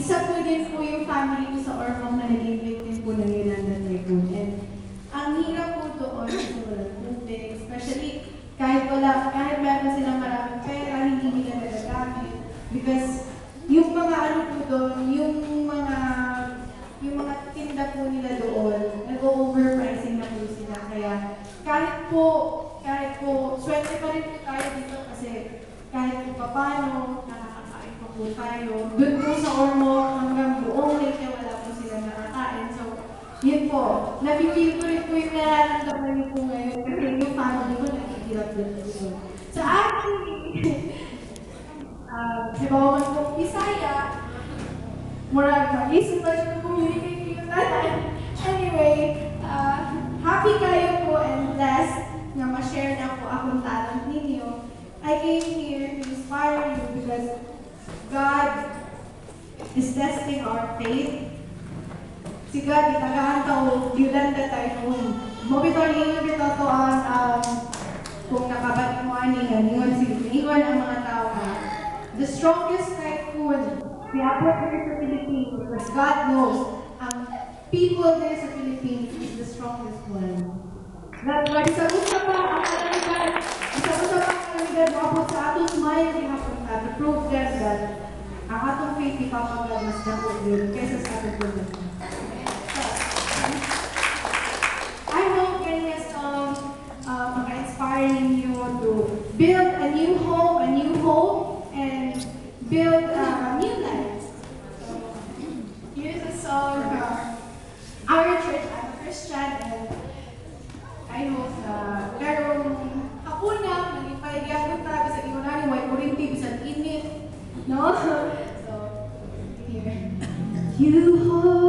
isa po din po yung family ko sa Ormoc na naging victim po ng Yolanda Typhoon. And ang hirap po doon kasi walang tubig, especially kahit meron silang maraming pera, hindi nila nagagamit. Because yung mga ano po doon, yung mga tinda po nila doon, nag-overpricing na po sila. Kaya kahit po, swerte pa rin po tayo dito kasi kahit po paano, nakakakain pa po tayo. Doon po sa Ormoc, hanggang buong late wala po sila nakakain. So, yun po, nabibigil ko rin po yung nararamdaman niyo po ngayon kasi yung family ko nakikirap din po. So actually, si Bawa man po Bisaya, murag mag-isip pa siya communicate yung nanay. Anyway, happy kayo po and blessed na ma-share na po akong talent ninyo. I came here to inspire you because God is testing our faith. Si God, itagaan tao, Yolanda Typhoon. Mabito ninyo bito to ang kung nakabalik mo ningon ang mga tao na the strongest typhoon happened here sa Philippines because God knows ang people there sa Philippines is the strongest one. Isa-usa pa ang kalamitan, maabot sa atong smile hapon to prove them that ang atong faith ipapagad mas dako yun kaysa sa atong problem. I hope ganyan song maka-inspire ninyo to build a new home, and build a new life. So, here's a song from our church. I'm a Christian, and I hope karong hapon na, naging ko tayo sa iunanin, may kurinti, bisan init. No? So, here. You hold